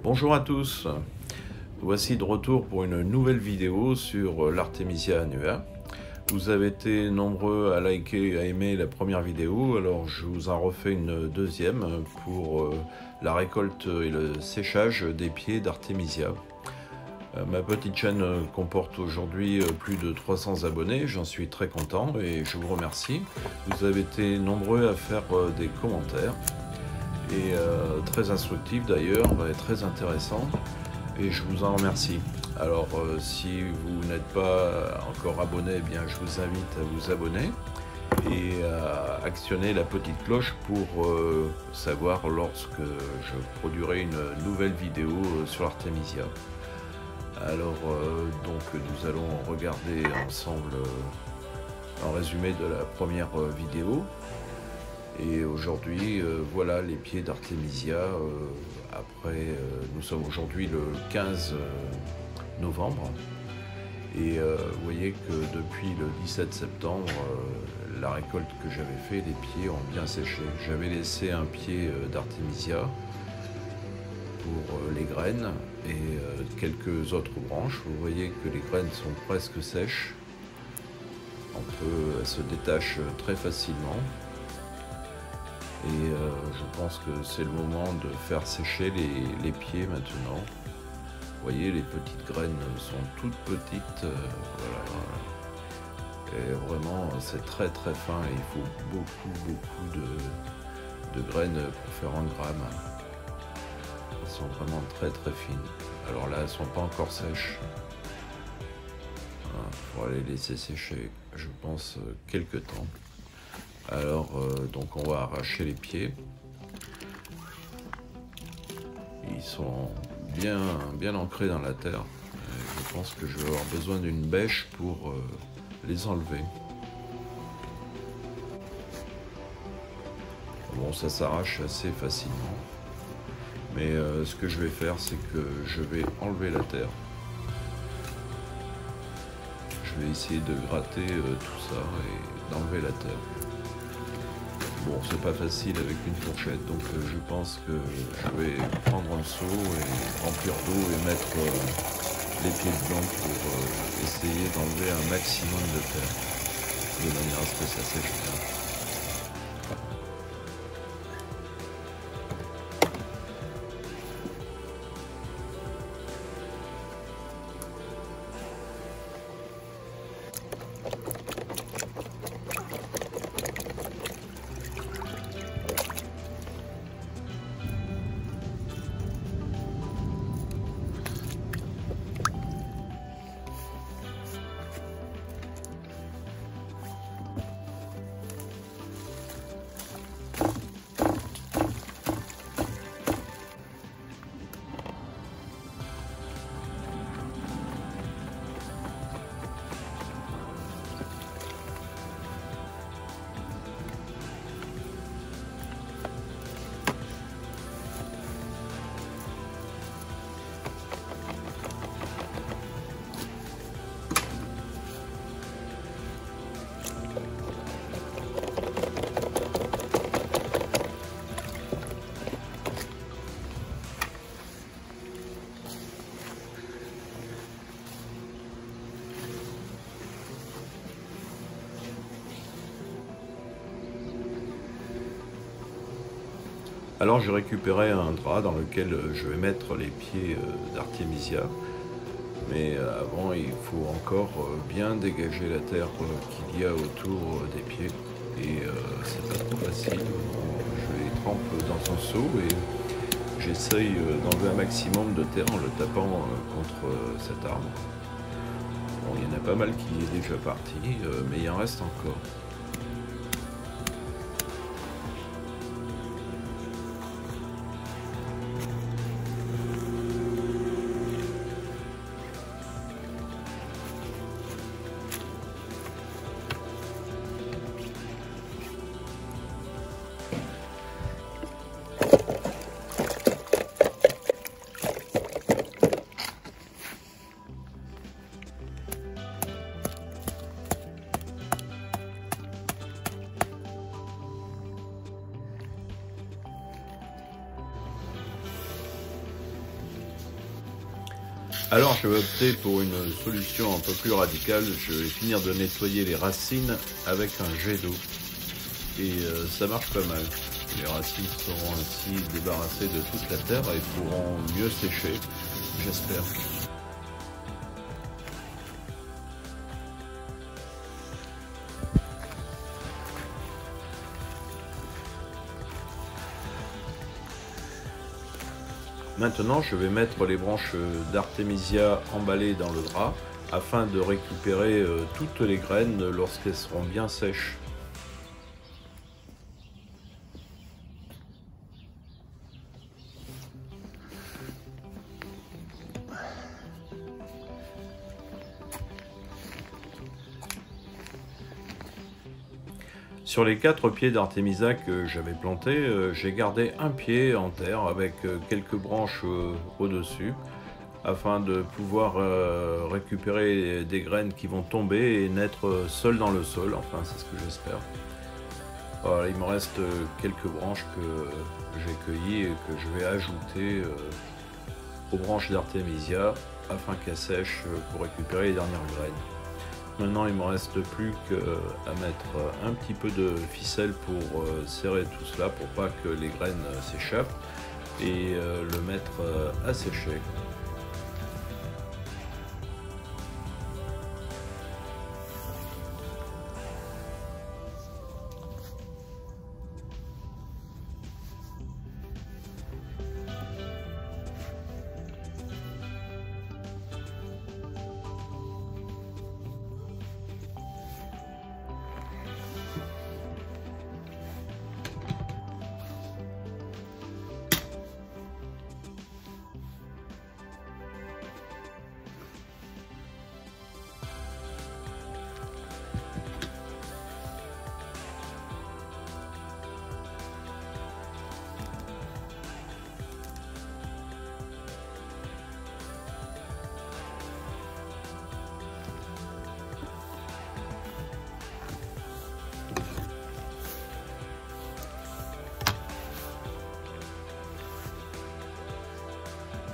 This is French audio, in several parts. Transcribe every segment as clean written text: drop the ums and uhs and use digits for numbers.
Bonjour à tous, voici de retour pour une nouvelle vidéo sur l'Artemisia annua. Vous avez été nombreux à liker, à aimer la première vidéo, alors je vous en refais une deuxième pour la récolte et le séchage des pieds d'Artemisia. Ma petite chaîne comporte aujourd'hui plus de 300 abonnés, j'en suis très content et je vous remercie. Vous avez été nombreux à faire des commentaires. Et très instructif d'ailleurs, et très intéressant, et je vous en remercie. Alors si vous n'êtes pas encore abonné, eh bien je vous invite à vous abonner et à actionner la petite cloche pour savoir lorsque je produirai une nouvelle vidéo sur l'Artemisia. Alors donc nous allons regarder ensemble un résumé de la première vidéo. Et aujourd'hui, voilà les pieds d'Artemisia. Nous sommes aujourd'hui le 15 novembre. Et vous voyez que depuis le 17 septembre, la récolte que j'avais fait, les pieds ont bien séché. J'avais laissé un pied d'Artemisia pour les graines et quelques autres branches. Vous voyez que les graines sont presque sèches. Elles se détachent très facilement. Et je pense que c'est le moment de faire sécher les pieds maintenant. Vous voyez, les petites graines sont toutes petites. Voilà. Et vraiment, c'est très très fin et il faut beaucoup de graines pour faire un gramme. Elles sont vraiment très très fines. Alors là, elles ne sont pas encore sèches. Il faut les laisser sécher, je pense, quelques temps. Alors, donc on va arracher les pieds. Ils sont bien ancrés dans la terre. Je pense que je vais avoir besoin d'une bêche pour les enlever. Bon, ça s'arrache assez facilement. Mais ce que je vais faire, c'est que je vais enlever la terre. Je vais essayer de gratter tout ça et d'enlever la terre. Bon, c'est pas facile avec une fourchette, donc je pense que je vais prendre un seau et remplir d'eau et mettre les pieds dedans pour essayer d'enlever un maximum de terre, de manière à ce que ça sèche bien. Alors j'ai récupéré un drap dans lequel je vais mettre les pieds d'Artemisia. Mais avant, il faut encore bien dégager la terre qu'il y a autour des pieds. Et c'est pas trop facile. Je les trempe dans un seau et j'essaye d'enlever un maximum de terre en le tapant contre cet arbre. Bon, il y en a pas mal qui est déjà parti, mais il en reste encore. Alors je vais opter pour une solution un peu plus radicale. Je vais finir de nettoyer les racines avec un jet d'eau. Et ça marche pas mal. Les racines seront ainsi débarrassées de toute la terre et pourront mieux sécher, j'espère. Maintenant, je vais mettre les branches d'artémisia emballées dans le drap afin de récupérer toutes les graines lorsqu'elles seront bien sèches. Sur les 4 pieds d'artémisia que j'avais plantés, j'ai gardé un pied en terre avec quelques branches au-dessus afin de pouvoir récupérer des graines qui vont tomber et naître seules dans le sol, enfin c'est ce que j'espère. Voilà, il me reste quelques branches que j'ai cueillies et que je vais ajouter aux branches d'artémisia afin qu'elles sèchent pour récupérer les dernières graines. Maintenant, il ne me reste plus qu'à mettre un petit peu de ficelle pour serrer tout cela, pour pas que les graines s'échappent, et le mettre à sécher.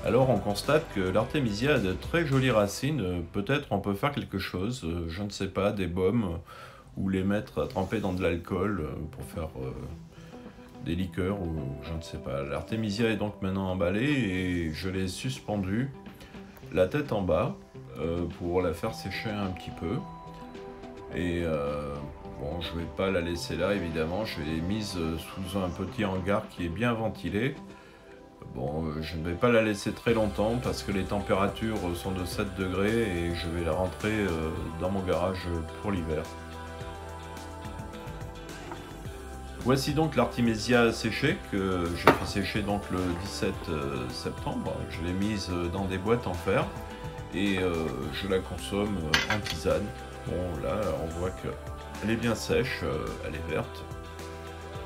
Alors on constate que l'artémisia a de très jolies racines, peut-être on peut faire quelque chose, je ne sais pas, des baumes, ou les mettre à tremper dans de l'alcool pour faire des liqueurs, ou je ne sais pas. L'artémisia est donc maintenant emballée et je l'ai suspendue, la tête en bas, pour la faire sécher un petit peu. Et bon, je ne vais pas la laisser là évidemment, je l'ai mise sous un petit hangar qui est bien ventilé. Bon, je ne vais pas la laisser très longtemps parce que les températures sont de 7 degrés et je vais la rentrer dans mon garage pour l'hiver. Voici donc l'artémisia séchée que j'ai fait sécher donc le 17 septembre. Je l'ai mise dans des boîtes en fer et je la consomme en tisane. Bon, là on voit qu'elle est bien sèche, elle est verte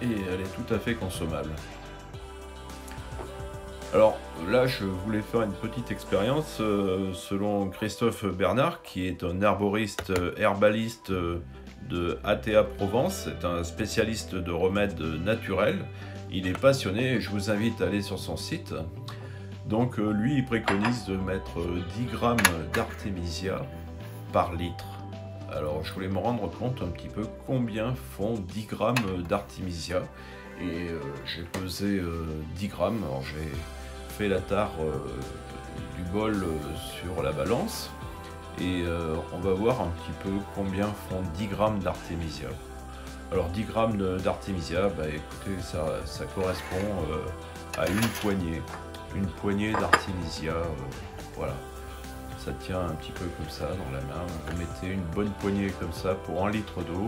et elle est tout à fait consommable. Alors là, je voulais faire une petite expérience selon Christophe Bernard, qui est un arboriste herbaliste de ATA Provence. C'est un spécialiste de remèdes naturels. Il est passionné et je vous invite à aller sur son site. Donc lui, il préconise de mettre 10 grammes d'artémisia par litre. Alors je voulais me rendre compte un petit peu combien font 10 grammes d'artémisia. Et j'ai pesé 10 grammes. Alors j'ai fait la tare du bol sur la balance et on va voir un petit peu combien font 10 grammes d'artémisia. Alors 10 grammes d'artémisia, bah écoutez, ça correspond à une poignée d'artémisia, voilà. Ça tient un petit peu comme ça dans la main. Vous mettez une bonne poignée comme ça pour 1 litre d'eau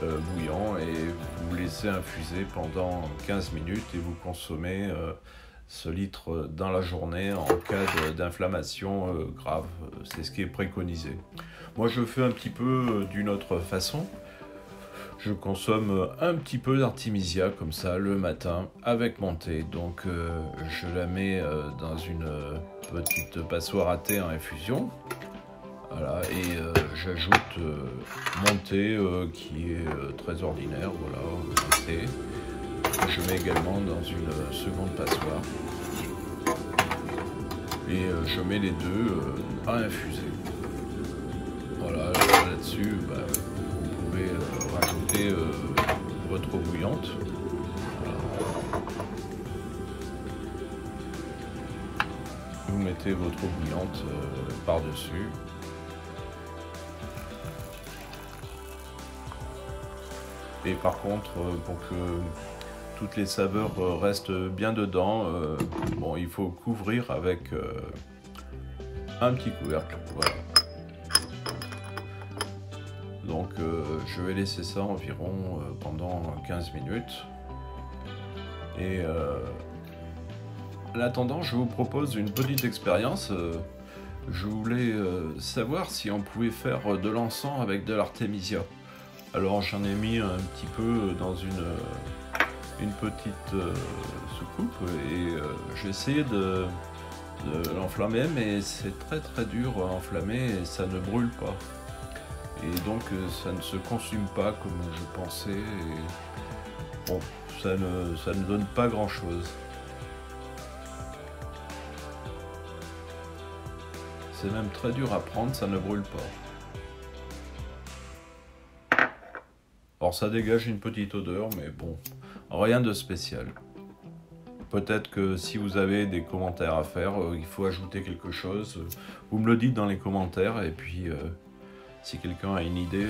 bouillant et vous laissez infuser pendant 15 minutes et vous consommez ce litre dans la journée en cas d'inflammation grave. C'est ce qui est préconisé. Moi je fais un petit peu d'une autre façon. Je consomme un petit peu d'artémisia comme ça le matin avec mon thé. Donc je la mets dans une petite passoire à thé en infusion. Voilà, et j'ajoute mon thé qui est très ordinaire, voilà, le thé. Je mets également dans une seconde passoire. et je mets les deux à infuser. Voilà, là-dessus, vous pouvez rajouter votre eau bouillante. Voilà. Vous mettez votre eau bouillante par-dessus. Et par contre, pour que toutes les saveurs restent bien dedans, bon, il faut couvrir avec un petit couvercle. Voilà. Donc je vais laisser ça environ pendant 15 minutes. Et en attendant, je vous propose une petite expérience. Je voulais savoir si on pouvait faire de l'encens avec de l'artémisia. Alors j'en ai mis un petit peu dans une petite soucoupe et j'ai essayé de l'enflammer, mais c'est très dur à enflammer et ça ne brûle pas. Et donc ça ne se consume pas comme je pensais. Et bon, ça ne donne pas grand chose. C'est même très dur à prendre, ça ne brûle pas. Alors ça dégage une petite odeur, mais bon, rien de spécial. Peut-être que si vous avez des commentaires à faire, il faut ajouter quelque chose, vous me le dites dans les commentaires, et puis si quelqu'un a une idée,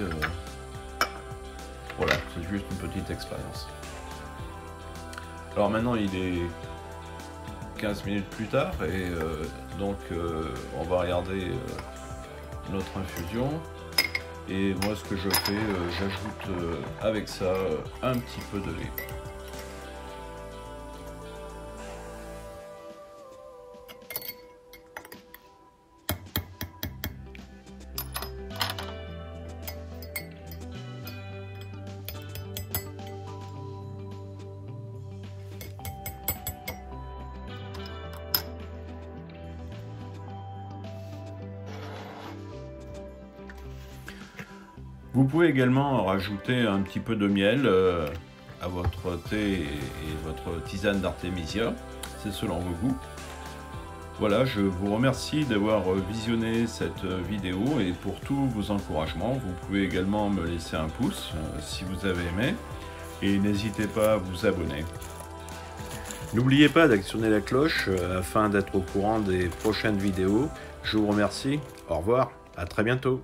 voilà, c'est juste une petite expérience. Alors maintenant il est 15 minutes plus tard, et donc on va regarder notre infusion. Et moi ce que je fais, j'ajoute avec ça un petit peu de lait. Vous pouvez également rajouter un petit peu de miel à votre thé et votre tisane d'artémisia, c'est selon vos goûts. Voilà, je vous remercie d'avoir visionné cette vidéo et pour tous vos encouragements, vous pouvez également me laisser un pouce si vous avez aimé et n'hésitez pas à vous abonner. N'oubliez pas d'actionner la cloche afin d'être au courant des prochaines vidéos. Je vous remercie, au revoir, à très bientôt.